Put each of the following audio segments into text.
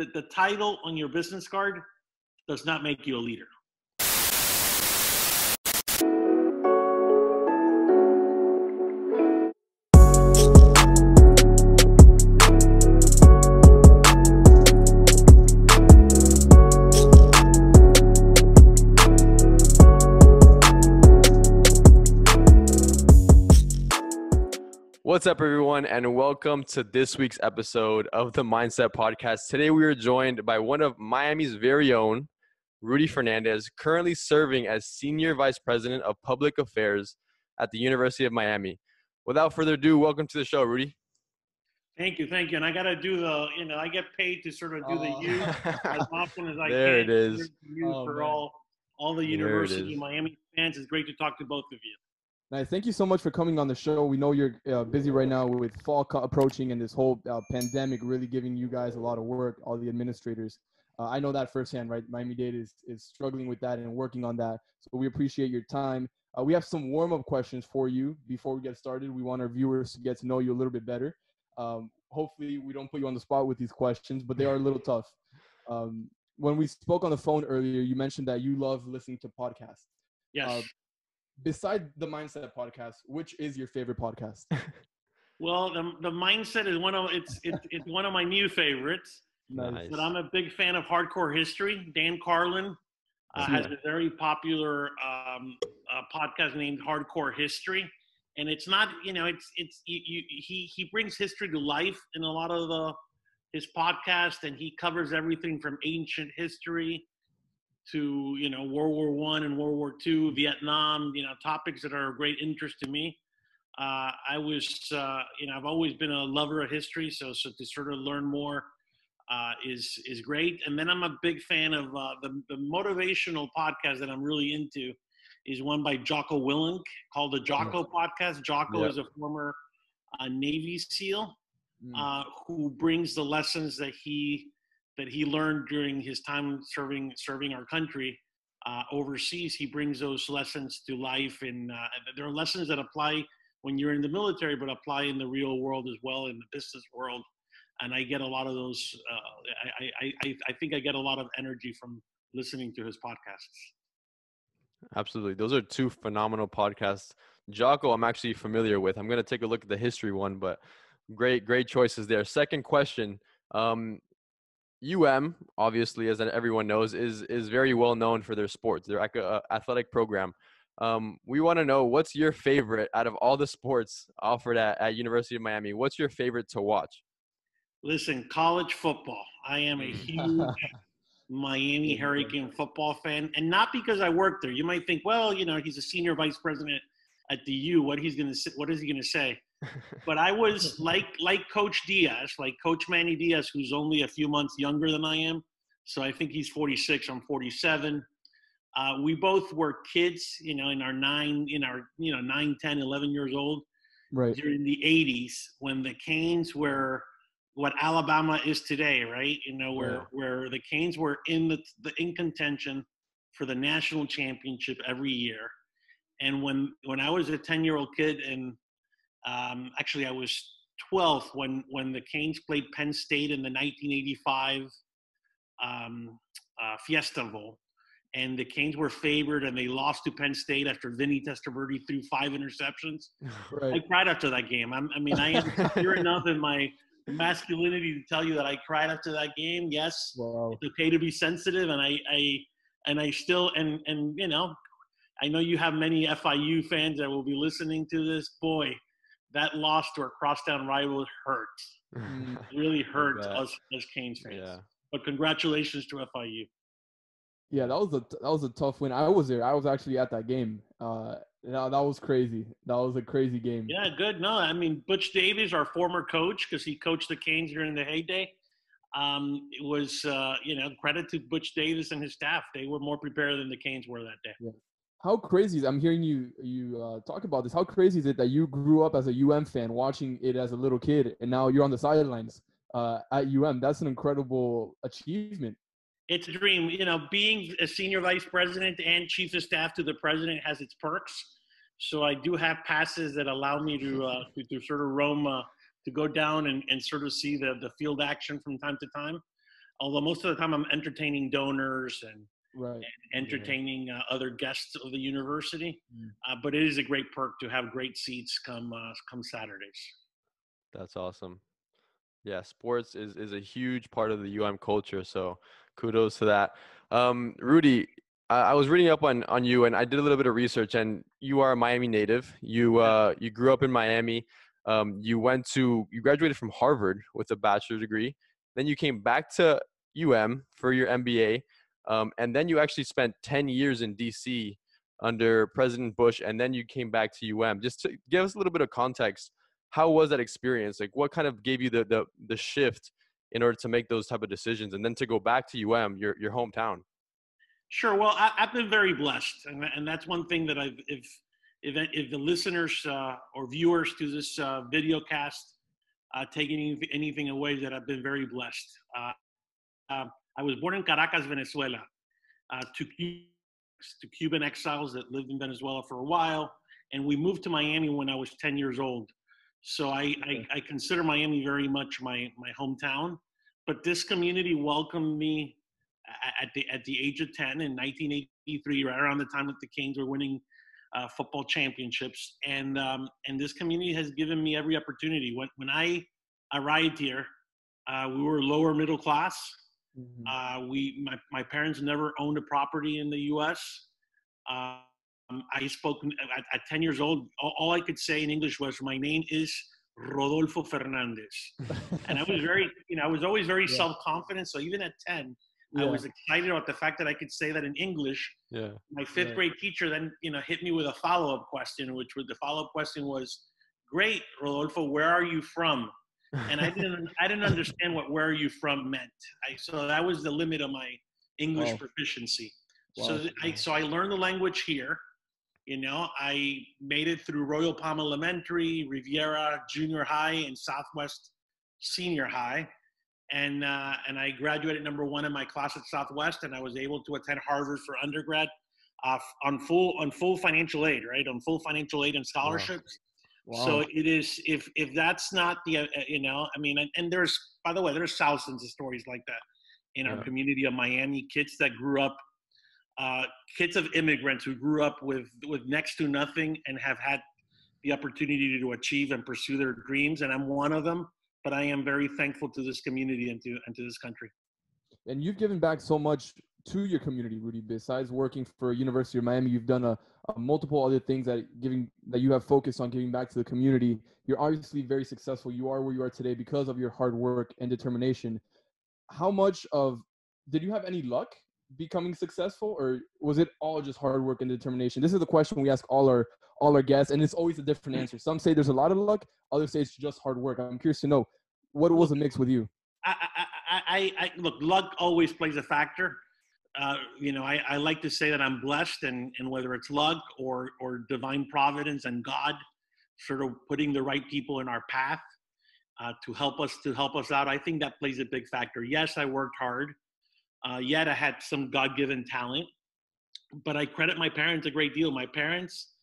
the title on your business card does not make you a leader. What's up, everyone, and welcome to this week's episode of the Mindset Podcast. Today, we are joined by one of Miami's very own, Rudy Fernandez, currently serving as Senior Vice President of Public Affairs at the University of Miami. Without further ado, welcome to the show, Rudy. Thank you. And I got to do I get paid to sort of do the you as often as I There can. it is. For all the University of Miami fans. It's great to talk to both of you. Nice. Thank you so much for coming on the show. We know you're busy right now with fall approaching and this whole pandemic really giving you guys a lot of work, all the administrators. I know that firsthand, right? Miami-Dade is struggling with that and working on that. So we appreciate your time. We have some warm-up questions for you before we get started. We want our viewers to get to know you a little bit better. Hopefully we don't put you on the spot with these questions, but they are a little tough. When we spoke on the phone earlier, you mentioned that you love listening to podcasts. Yes. Beside the Mindset Podcast, which is your favorite podcast? Well, the Mindset is it's one of my new favorites. Nice. But I'm a big fan of Hardcore History. Dan Carlin has a very popular podcast named Hardcore History, and it's not he brings history to life in a lot of his podcast, and he covers everything from ancient history to World War I and World War II, Vietnam, topics that are of great interest to me. I've always been a lover of history, so to sort of learn more is great. And then I'm a big fan of the motivational podcast that I'm really into is one by Jocko Willink called the Jocko Podcast. Jocko is a former Navy SEAL who brings the lessons that he learned during his time serving our country overseas. He brings those lessons to life, and there are lessons that apply when you're in the military, but apply in the real world as well, in the business world. And I get a lot of those. I think I get a lot of energy from listening to his podcasts. Absolutely. Those are two phenomenal podcasts. Jocko, I'm actually familiar with. I'm going to take a look at the history one, but great choices there. Second question. Obviously, as everyone knows, is very well known for their sports, their athletic program. We want to know, what's your favorite out of all the sports offered at University of Miami? What's your favorite to watch? Listen, college football. I am a huge Miami Hurricane football fan, and not because I work there. You might think, well, he's a senior vice president at the U. What is he going to say? But I was like Coach Diaz, like Coach Manny Diaz, who's only a few months younger than I am. So I think he's 46. I'm 47. We both were kids, in our 9, 10, 11 years old, right, during the 80s when the Canes were what Alabama is today, right? Where the Canes were in contention for the national championship every year. And when I was a 10-year-old kid, and actually I was 12 when the Canes played Penn State in the 1985 Fiesta Bowl, and the Canes were favored, and they lost to Penn State after Vinny Testaverde threw 5 interceptions. Right. I cried after that game. I am secure enough in my masculinity to tell you that I cried after that game. Yes, wow. It's okay to be sensitive, and I still I know you have many FIU fans that will be listening to this. Boy, that loss to our crosstown rivals hurts. It really hurts us as Canes fans. Yeah. But congratulations to FIU. Yeah, that was a tough win. I was there. I was actually at that game. That was credit. That was a crazy game. Yeah, good. No, Butch Davis, our former coach, because he coached the Canes during the heyday. It was credit to Butch Davis and his staff. They were more prepared than the Canes were that day. Yeah. How crazy is I'm hearing you talk about this. How crazy is it that you grew up as a UM fan, watching it as a little kid, and now you're on the sidelines at UM? That's an incredible achievement. It's a dream. Being a senior vice president and chief of staff to the president has its perks. So I do have passes that allow me to sort of roam, to go down and sort of see the field action from time to time. although most of the time I'm entertaining donors and Right. entertaining other guests of the university. But it is a great perk to have great seats come Saturdays. That's awesome. Yeah, sports is a huge part of the culture, so kudos to that. Rudy, I was reading up on you, and I did a little bit of research, and you are a Miami native. You grew up in Miami. You graduated from Harvard with a bachelor's degree. Then you came back to for your MBA, and then you actually spent 10 years in DC under President Bush, and then you came back to Just to give us a little bit of context, how was that experience? Like, what kind of gave you the shift in order to make those type of decisions, and then to go back to your hometown? Sure. Well, I've been very blessed, and that's one thing that if the listeners or viewers to this video cast take anything away, that I've been very blessed. I was born in Caracas, Venezuela, to Cuban exiles that lived in Venezuela for a while, and we moved to Miami when I was 10 years old. So I consider Miami very much my hometown, but this community welcomed me at the age of 10 in 1983, right around the time that the Canes were winning football championships, and this community has given me every opportunity. When I arrived here, we were lower middle class. My parents never owned a property in the U.S. I spoke at 10 years old. All I could say in English was, "My name is Rodolfo Fernandez," and I was always very self-confident. So even at 10, I was excited about the fact that I could say that in English. Yeah. My fifth grade teacher then hit me with a follow-up question, the follow-up question was, "Great, Rodolfo, where are you from?" And I didn't understand what "where are you from" meant. So that was the limit of my English proficiency. Wow. So I learned the language here. I made it through Royal Palm Elementary, Riviera Junior High, and Southwest Senior High. And I graduated number 1 in my class at Southwest, and I was able to attend Harvard for undergrad on full financial aid, right? On full financial aid and scholarships. Wow. So it is, if that's not and by the way, there's thousands of stories like that in our community of Miami, kids that grew up, kids of immigrants who grew up with next to nothing and have had the opportunity to achieve and pursue their dreams. And I'm one of them, but I am very thankful to this community and to this country. And you've given back so much to your community, Rudy. Besides working for University of Miami, you've done a multiple other things that you have focused on giving back to the community. You're obviously very successful. You are where you are today because of your hard work and determination. Did you have any luck becoming successful, or was it all just hard work and determination? This is the question we ask all our guests, and it's always a different answer. Some say there's a lot of luck, others say it's just hard work. I'm curious to know, what was the mix with you? Look, luck always plays a factor. I like to say that I'm blessed, and whether it's luck or divine providence and God sort of putting the right people in our path to help us out, I think that plays a big factor. Yes, I worked hard. Yet I had some God-given talent, but I credit my parents a great deal. My parents,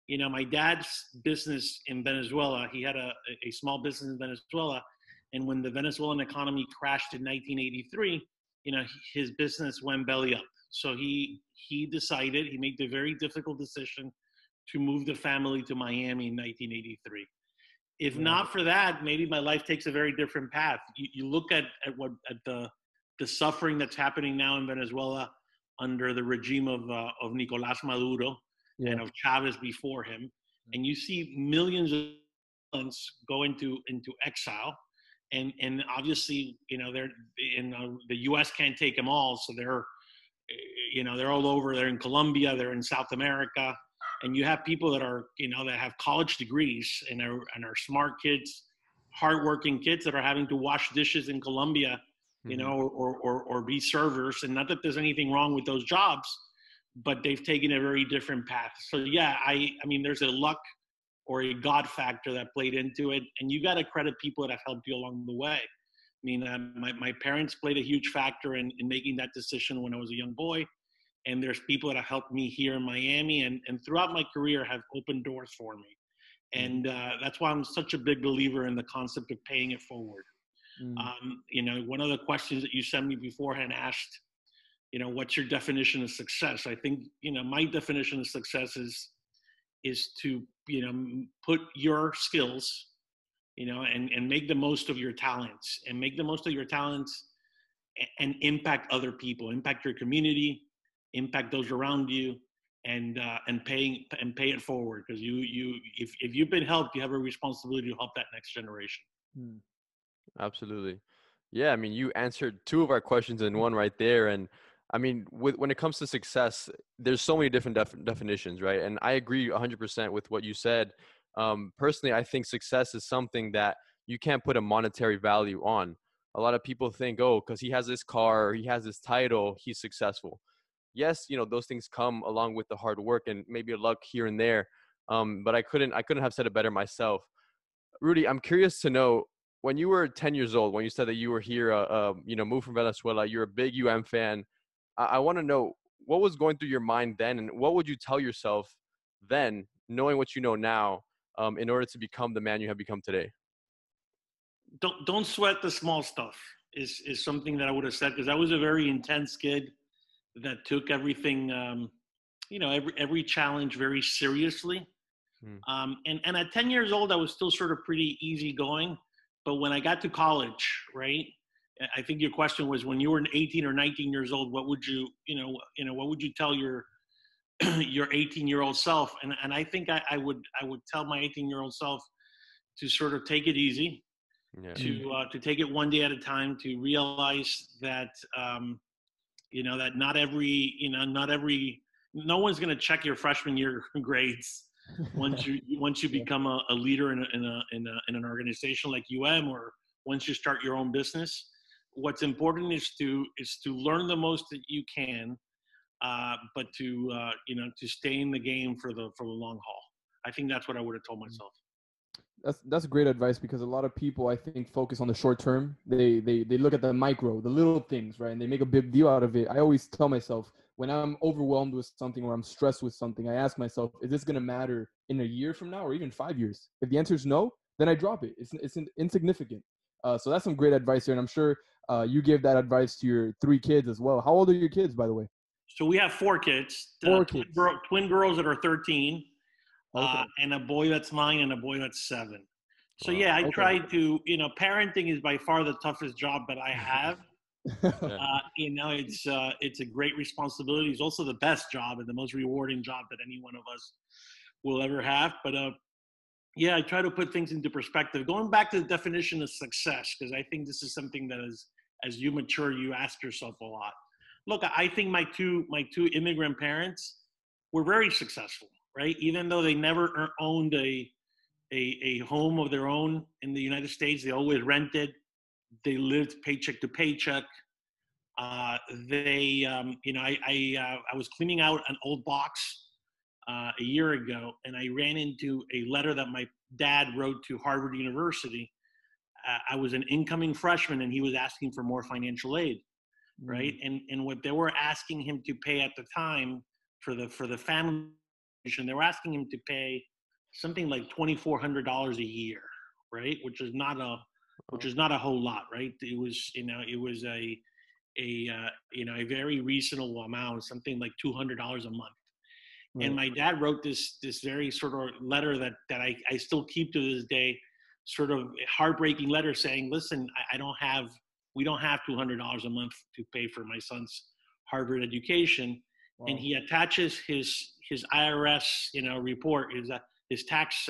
my dad's business in Venezuela, he had a small business in Venezuela. And when the Venezuelan economy crashed in 1983, his business went belly up. So he made the very difficult decision to move the family to Miami in 1983. If not for that, maybe my life takes a very different path. You look at the suffering that's happening now in Venezuela under the regime of Nicolás Maduro and of Chavez before him, and you see millions of go into exile. And obviously, they're the U.S. can't take them all, so they're all over. They're in Colombia, they're in South America, and you have people that are that have college degrees and are smart kids, hardworking kids that are having to wash dishes in Colombia, or be servers. And not that there's anything wrong with those jobs, but they've taken a very different path. So yeah, I mean, there's a luck or a God factor that played into it. And you got to credit people that have helped you along the way. I mean, my parents played a huge factor in making that decision when I was a young boy. And there's people that have helped me here in Miami and throughout my career have opened doors for me. And that's why I'm such a big believer in the concept of paying it forward. Mm. One of the questions that you sent me beforehand asked, what's your definition of success? I think, my definition of success is to, put your skills, and make the most of your talents and impact other people, impact your community, impact those around you, and pay it forward. Because if you've been helped, you have a responsibility to help that next generation. Mm. Absolutely. Yeah, I mean, you answered two of our questions in one right there. And I mean, when it comes to success, there's so many different definitions, right? And I agree 100% with what you said. Personally, I think success is something that you can't put a monetary value on. A lot of people think, oh, because he has this car or he has this title, he's successful. Yes, those things come along with the hard work and maybe a luck here and there. But I couldn't have said it better myself. Rudy, I'm curious to know, when you were 10 years old, when you said that you were here, moved from Venezuela, you're a big fan. I want to know what was going through your mind then, and what would you tell yourself then, knowing what you know now, in order to become the man you have become today? Don't sweat the small stuff is something that I would have said, because I was a very intense kid that took everything, every challenge very seriously. And at 10 years old, I was still sort of pretty easygoing. But when I got to college, right, I think your question was, when you were 18 or 19 years old, what would you, what would you tell your your 18-year-old self? And I think I would tell my 18-year-old self to sort of take it easy, Yeah. to take it one day at a time, to realize that that no one's going to check your freshman year grades once you become a leader in an organization like or once you start your own business. What's important is to learn the most that you can, but to stay in the game for the long haul. I think that's what I would have told myself. That's great advice, because a lot of people, I think, focus on the short term. They look at the micro, the little things, right? And they make a big deal out of it. I always tell myself, when I'm overwhelmed with something or I'm stressed with something, I ask myself, is this going to matter in a year from now or even 5 years? If the answer is no, then I drop it. It's insignificant. So that's some great advice here. And I'm sure you gave that advice to your 3 kids as well. How old are your kids, by the way? So we have 4 kids. 4 kids. Twin girls that are 13. Okay. And a boy that's 9 and a boy that's 7. So Wow. yeah, I Okay. try to, parenting is by far the toughest job that I have. It's a great responsibility. It's also the best job and the most rewarding job that any one of us will ever have. But yeah, I try to put things into perspective. Going back to the definition of success, because I think this is something that as you mature, you ask yourself a lot. Look, I think my two immigrant parents were very successful, right? Even though they never owned a home of their own in the United States, they always rented. They lived paycheck to paycheck. I was cleaning out an old box a year ago, and I ran into a letter that my dad wrote to Harvard University. I was an incoming freshman, and he was asking for more financial aid, right? And what they were asking him to pay at the time for the family, they were asking him to pay something like $2,400 a year, right? Which is not a whole lot, right? It was a very reasonable amount, something like $200 a month. Right. And my dad wrote this very sort of letter that I still keep to this day, sort of heartbreaking letter saying, listen, we don't have $200 a month to pay for my son's Harvard education. Wow. And he attaches his IRS, report, his tax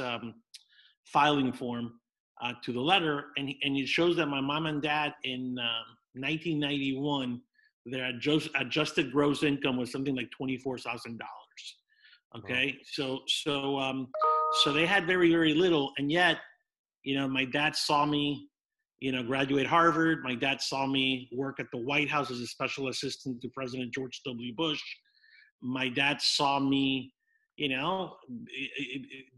filing form to the letter, and it shows that my mom and dad in 1991, their adjusted gross income was something like $24,000. Okay, wow. So they had very, very little, and yet, my dad saw me, graduate Harvard. My dad saw me work at the White House as a special assistant to President George W. Bush. My dad saw me,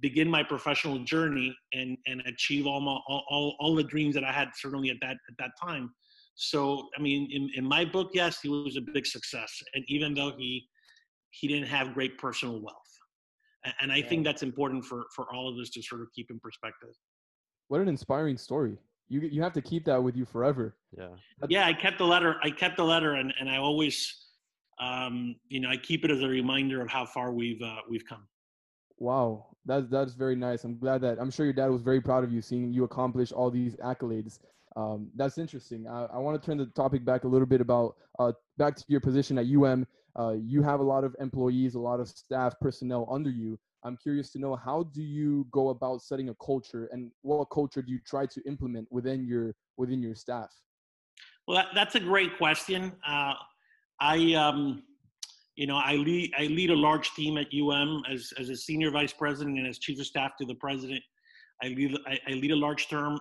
begin my professional journey and achieve all the dreams that I had, certainly at that time. So, I mean, in my book, yes, he was a big success. And even though he didn't have great personal wealth. And I think that's important for all of us to sort of keep in perspective. What an inspiring story. You have to keep that with you forever. Yeah. Yeah, I kept the letter. And I always, I keep it as a reminder of how far we've come. Wow, that's very nice. I'm sure your dad was very proud of you, seeing you accomplish all these accolades. That's interesting. I want to turn the topic back a little bit about back to your position at UM. You have a lot of employees, a lot of staff personnel under you. I'm curious to know, how do you go about setting a culture, and what culture do you try to implement within your staff? Well, that's a great question. I lead a large team at as a senior vice president and as chief of staff to the president. I lead a large team,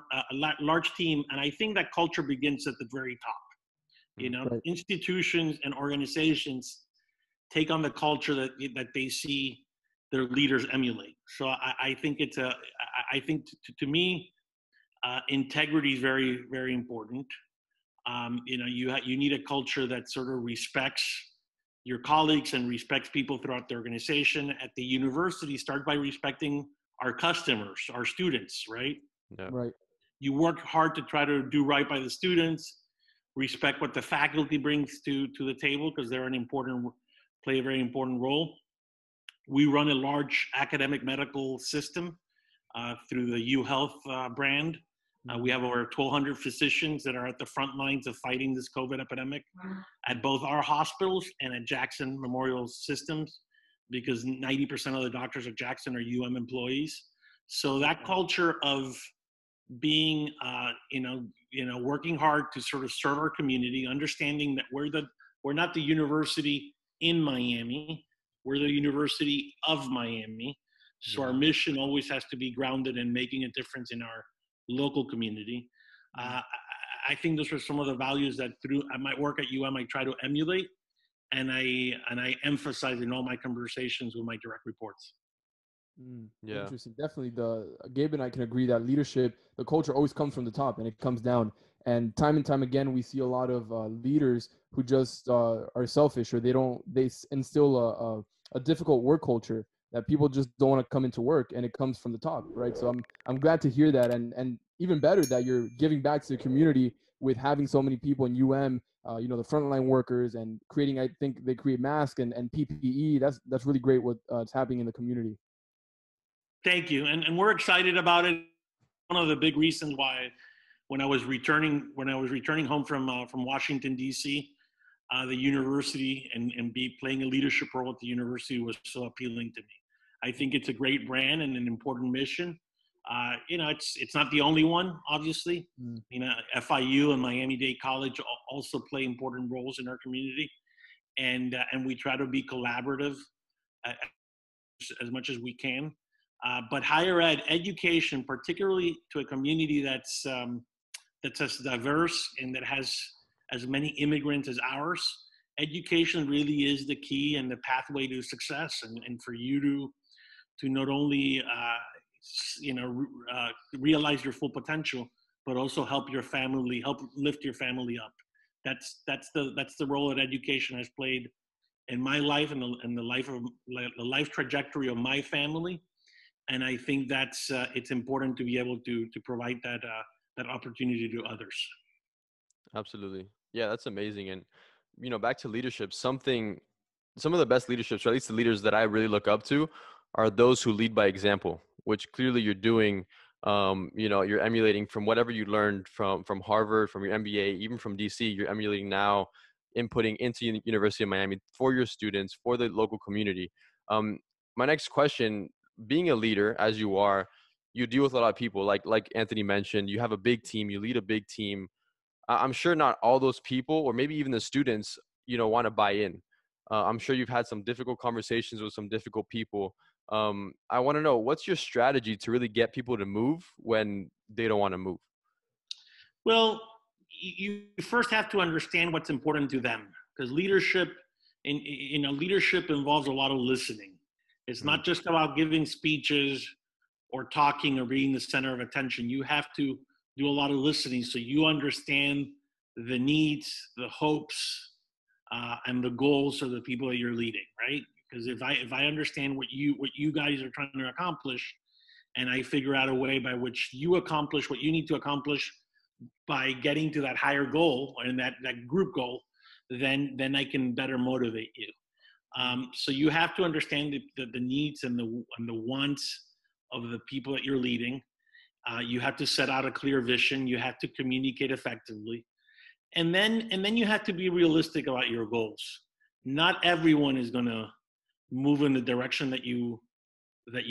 and I think that culture begins at the very top. Right. Institutions and organizations take on the culture that they see their leaders emulate. So I think to me, integrity is very, very important. You need a culture that sort of respects your colleagues and respects people throughout the organization. At the university, start by respecting our customers, our students, right? Yeah. Right. You work hard to try to do right by the students, respect what the faculty brings to the table, because they're play a very important role. We run a large academic medical system through the UHealth brand. We have over 1,200 physicians that are at the front lines of fighting this COVID epidemic at both our hospitals and at Jackson Memorial Systems, because 90% of the doctors at Jackson are UM employees. So that culture of being, working hard to sort of serve our community, understanding that we're not the university in Miami, we're the University of Miami. So our mission always has to be grounded in making a difference in our local community. I think those are some of the values that through my work at I try to emulate, and I emphasize in all my conversations with my direct reports. Yeah. Interesting. Definitely, Gabe and I can agree that leadership, the culture always comes from the top and it comes down. And time again, we see a lot of leaders who just are selfish, or they instill a difficult work culture that people just don't want to come into work, and it comes from the top, right? So I'm glad to hear that, and even better that you're giving back to the community with having so many people in the frontline workers, and creating. I think they create masks and PPE. That's really great what's happening in the community. Thank you, and we're excited about it. One of the big reasons why, when I was returning home from Washington D.C., the university and be playing a leadership role at the university was so appealing to me. I think it's a great brand and an important mission. It's not the only one, obviously. FIU and Miami-Dade College also play important roles in our community, and we try to be collaborative as much as we can. But higher education, particularly to a community that's as diverse and that has as many immigrants as ours, education really is the key and the pathway to success, and for you to not only realize your full potential, but also help lift your family up. That's the role that education has played in my life and the life trajectory of my family. And I think it's important to be able to provide that opportunity to others. Absolutely. Yeah, that's amazing. And, back to leadership, some of the best leaderships, or at least the leaders that I really look up to, are those who lead by example, which clearly you're doing. You're emulating from whatever you learned from Harvard, from your MBA, even from DC, you're emulating now, inputting into University of Miami for your students, for the local community. My next question, being a leader, as you are, you deal with a lot of people, like Anthony mentioned, you have a big team, you lead a big team. I'm sure not all those people, or maybe even the students, want to buy in. I'm sure you've had some difficult conversations with some difficult people. I want to know, what's your strategy to really get people to move when they don't want to move? Well, you first have to understand what's important to them, because leadership involves a lot of listening. It's not just about giving speeches or talking or being the center of attention. You have to do a lot of listening so you understand the needs, the hopes, and the goals of the people that you're leading, right? Because if I understand what you guys are trying to accomplish, and I figure out a way by which you accomplish what you need to accomplish, by getting to that higher goal and that group goal, then I can better motivate you. So you have to understand the needs and the wants of the people that you're leading. You have to set out a clear vision. You have to communicate effectively, and then you have to be realistic about your goals. Not everyone is going to move in the direction that you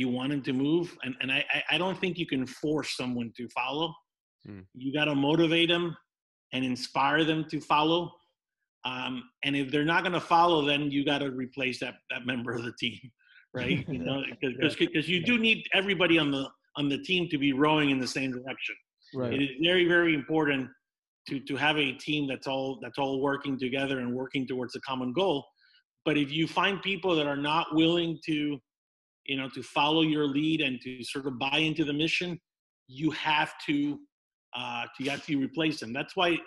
want them to move, and I don't think you can force someone to follow. You got to motivate them and inspire them to follow. And if they're not going to follow, then you got to replace that member of the team, right? You know, because you do need everybody on the team to be rowing in the same direction. Right. It is very, very important to have a team that's all working together and working towards a common goal. But if you find people that are not willing to, you know, to follow your lead and to sort of buy into the mission, you have to replace them. That's why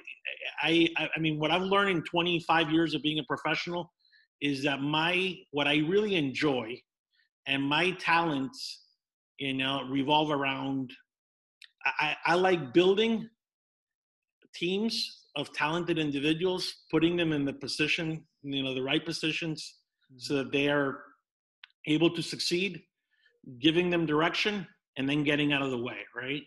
I mean, what I've learned in 25 years of being a professional is that what I really enjoy and my talents, you know, revolve around, I like building teams of talented individuals, putting them in the position, you know, the right positions so that they are able to succeed, giving them direction, and then getting out of the way, right?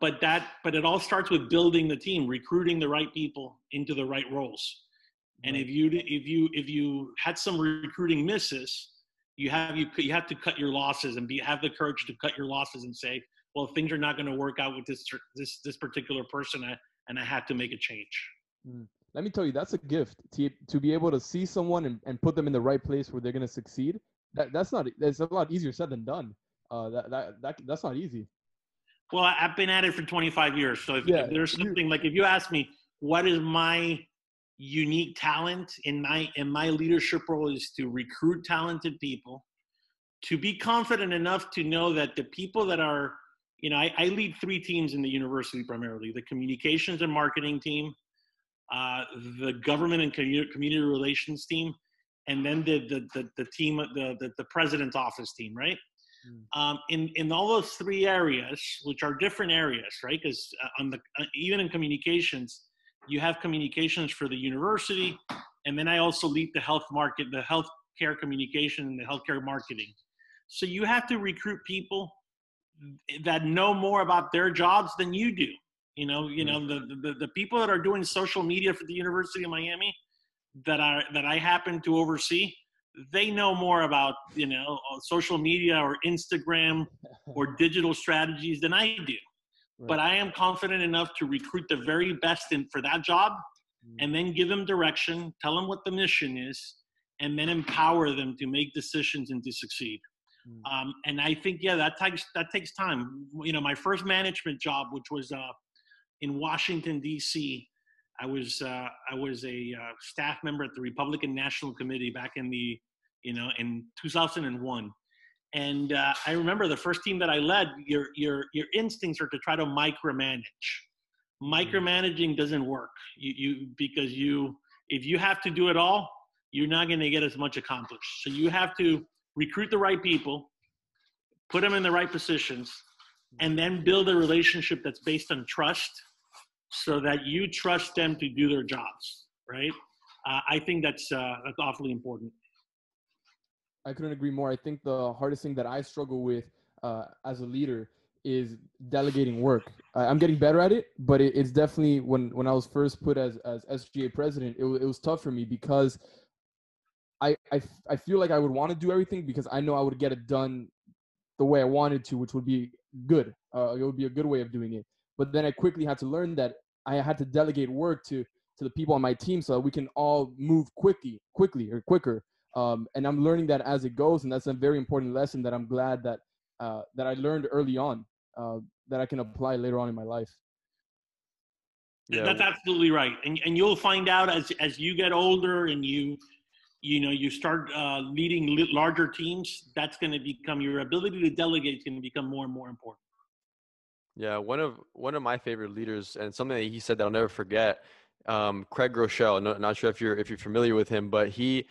But it all starts with building the team, recruiting the right people into the right roles. And if you had some recruiting misses, you have to cut your losses and have the courage to cut your losses and say, well, things are not going to work out with this particular person, and I have to make a change. Let me tell you, that's a gift to be able to see someone and put them in the right place where they're going to succeed. That's a lot easier said than done. That's not easy. Well, I've been at it for 25 years. So if there's something like, if you ask me, what is my unique talent in my leadership role, is to recruit talented people, to be confident enough to know that the people that are, you know, I lead 3 teams in the university primarily: the communications and marketing team, the government and community relations team, and then the team, the president's office team, right? In all those 3 areas, which are different areas, right? Because even in communications, you have communications for the university, and then I also lead the healthcare communication and the healthcare marketing. So you have to recruit people that know more about their jobs than you do. You know, the people that are doing social media for the University of Miami that I happen to oversee, they know more about, you know, social media or Instagram or digital strategies than I do. Right. But I am confident enough to recruit the very best for that job, and then give them direction, tell them what the mission is, and then empower them to make decisions and to succeed. And I think, that takes time. You know, my first management job, which was in Washington, D.C., I was a staff member at the Republican National Committee back in in 2001. And I remember the first team that I led, your instincts are to try to micromanage. Micromanaging doesn't work. Because if you have to do it all, you're not going to get as much accomplished. So you have to recruit the right people, put them in the right positions, and then build a relationship that's based on trust, so that you trust them to do their jobs, right? I think that's awfully important. I couldn't agree more. I think the hardest thing that I struggle with as a leader is delegating work. I'm getting better at it, but it's definitely when I was first put as SGA president, it was tough for me, because I feel like I would want to do everything, because I know I would get it done the way I wanted to, which would be good. It would be a good way of doing it. But then I quickly had to learn that I had to delegate work to the people on my team so that we can all move quicker. And I'm learning that as it goes, and that's a very important lesson that I'm glad that I learned early on, that I can apply later on in my life. Yeah, that's absolutely right. And you'll find out as you get older and you start leading larger teams, that's going to become, your ability to delegate is going to become more and more important. Yeah, one of my favorite leaders, and something that he said that I'll never forget, Craig Groeschel. Not sure if you're familiar with him, but he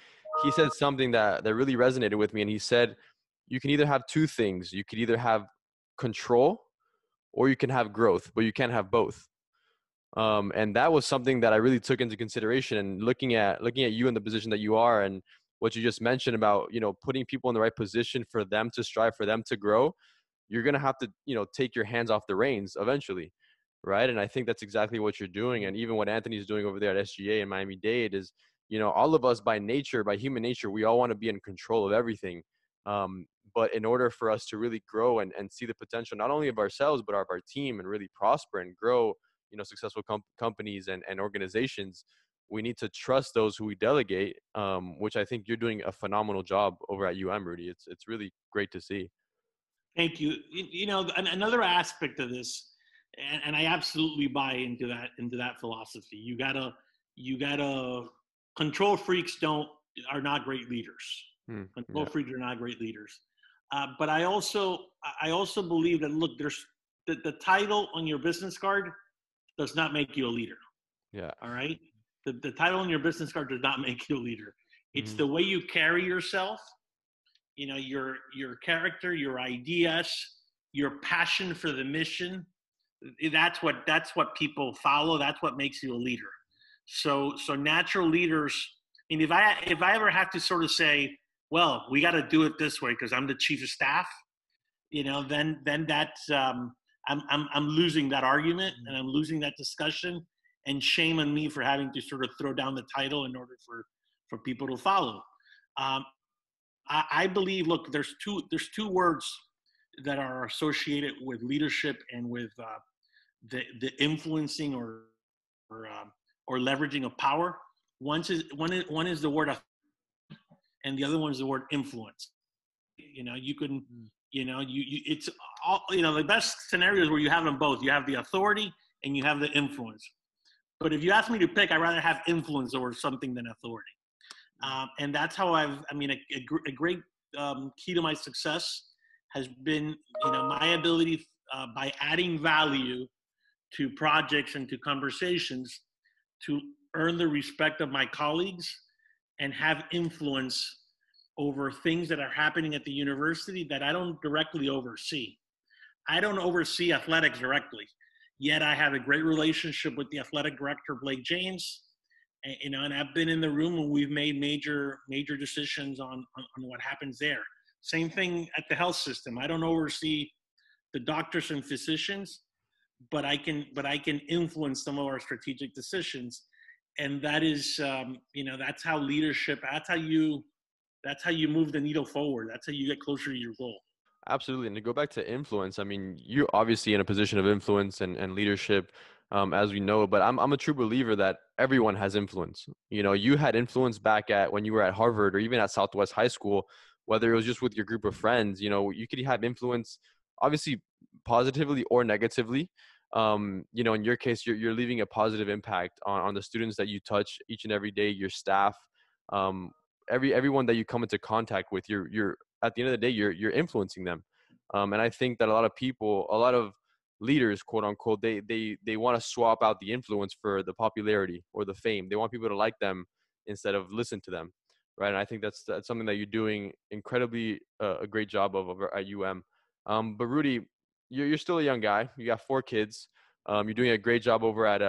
said something that really resonated with me, and he said, you can either have 2 things. You could either have control or you can have growth, but you can't have both. And that was something that I really took into consideration. And looking at you in the position that you are, and what you just mentioned about, putting people in the right position for them to strive, for them to grow, you're going to have to, take your hands off the reins eventually. Right. And I think that's exactly what you're doing. And even what Anthony's doing over there at SGA and Miami-Dade is, all of us by nature, by human nature, we all want to be in control of everything. But in order for us to really grow and see the potential, not only of ourselves, but of our team, and really prosper and grow, successful companies and organizations, we need to trust those who we delegate, which I think you're doing a phenomenal job over at Rudy. It's really great to see. Thank you. Another aspect of this, and I absolutely buy into that philosophy. You gotta control freaks are not great leaders. Control freaks are not great leaders. But I also believe that, look, there's the title on your business card does not make you a leader. Yeah. All right. The title on your business card does not make you a leader. It's the way you carry yourself. Your character, your ideas, your passion for the mission. That's what people follow. That's what makes you a leader. So natural leaders. And if I ever have to sort of say, well, we got to do it this way because I'm the chief of staff, then that's I'm losing that argument, and I'm losing that discussion, and shame on me for having to sort of throw down the title in order for people to follow. I believe, look, there's two words that are associated with leadership and with the influencing or leveraging of power. One is the word, and the other one is the word influence. You can, it's all, the best scenarios where you have them both. You have the authority and you have the influence. But if you ask me to pick, I'd rather have influence over something than authority. And that's how a great key to my success has been, my ability by adding value to projects and to conversations to earn the respect of my colleagues and have influence over things that are happening at the university that I don't directly oversee. I don't oversee athletics directly, yet I have a great relationship with the athletic director, Blake James. And I've been in the room when we've made major decisions on what happens there. Same thing at the health system. I don't oversee the doctors and physicians, but I can influence some of our strategic decisions. And that is, that's how leadership, that's how you move the needle forward. That's how you get closer to your goal. Absolutely. And to go back to influence, I mean, you're obviously in a position of influence and leadership, as we know, but I'm a true believer that everyone has influence. You had influence back when you were at Harvard or even at Southwest High School, whether it was just with your group of friends, you could have influence, obviously positively or negatively. In your case, you're leaving a positive impact on the students that you touch each and every day, your staff, everyone that you come into contact with. You're at the end of the day, you're influencing them. And I think that a lot of leaders, quote unquote, they want to swap out the influence for the popularity or the fame. They want people to like them instead of listen to them. Right. And I think that's something that you're doing incredibly a great job of over at But Rudy, you're still a young guy. You got 4 kids. You're doing a great job over at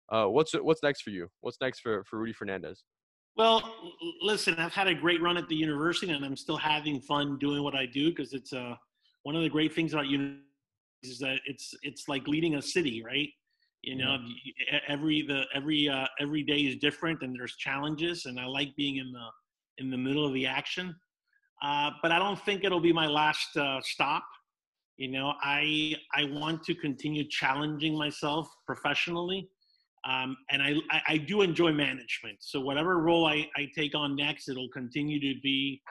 What's next for you? What's next for Rudy Fernandez? Well, listen, I've had a great run at the university, and I'm still having fun doing what I do, because it's one of the great things about university is that it's like leading a city, right? Every day is different, and there's challenges, and I like being in the middle of the action. But I don't think it'll be my last stop. I want to continue challenging myself professionally. And I do enjoy management. So whatever role I take on next, it'll continue to be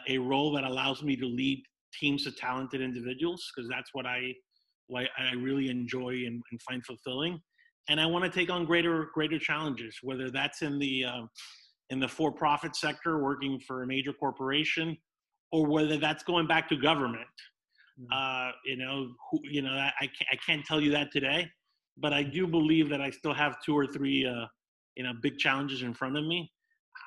a role that allows me to lead teams of talented individuals, because that's what I really enjoy and find fulfilling. And I want to take on greater challenges, whether that's in the for-profit sector, working for a major corporation, or whether that's going back to government. I can't tell you that today. But I do believe that I still have 2 or 3, big challenges in front of me.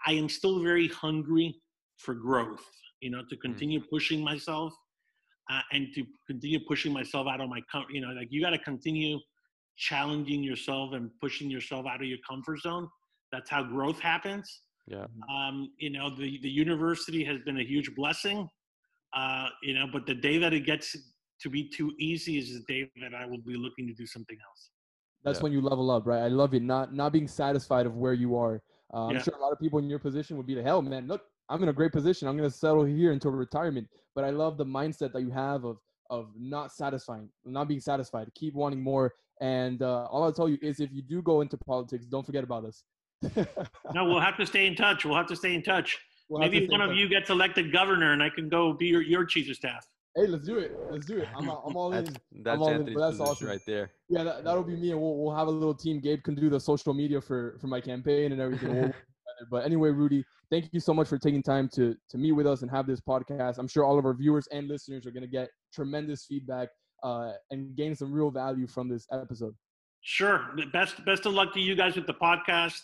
I am still very hungry for growth, to continue pushing myself and to continue pushing myself out of my, you got to continue challenging yourself and pushing yourself out of your comfort zone. That's how growth happens. Yeah. You know, the university has been a huge blessing, you know, but the day that it gets to be too easy is the day that I will be looking to do something else. That's when you level up, right? I love it. Not being satisfied of where you are. I'm sure a lot of people in your position would be like, hell, man, look, I'm in a great position. I'm going to settle here until retirement. But I love the mindset that you have of not being satisfied, keep wanting more. And all I'll tell you is if you do go into politics, don't forget about us. No, we'll have to stay in touch. We'll have to stay in touch. Maybe one of you gets elected governor and I can go be your chief of staff. Hey, let's do it. Let's do it. I'm all in. That's all Anthony's in. That's position awesome. right there. Yeah, that'll be me, and we'll have a little team. Gabe can do the social media for my campaign and everything. But anyway, Rudy, thank you so much for taking time to meet with us and have this podcast. I'm sure all of our viewers and listeners are going to get tremendous feedback and gain some real value from this episode. Sure. Best of luck to you guys with the podcast.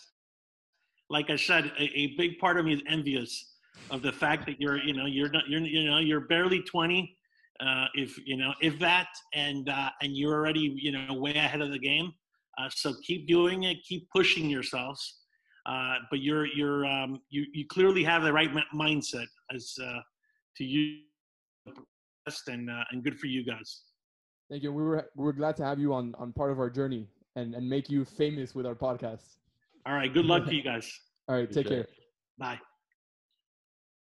Like I said, a big part of me is envious of the fact that you're barely 20. If that, and you're already, way ahead of the game. So keep doing it, keep pushing yourselves. But you clearly have the right mindset as to you, and good for you guys. Thank you. We're glad to have you on part of our journey and make you famous with our podcast. All right. Good luck to you guys. All right. Take care. Bye.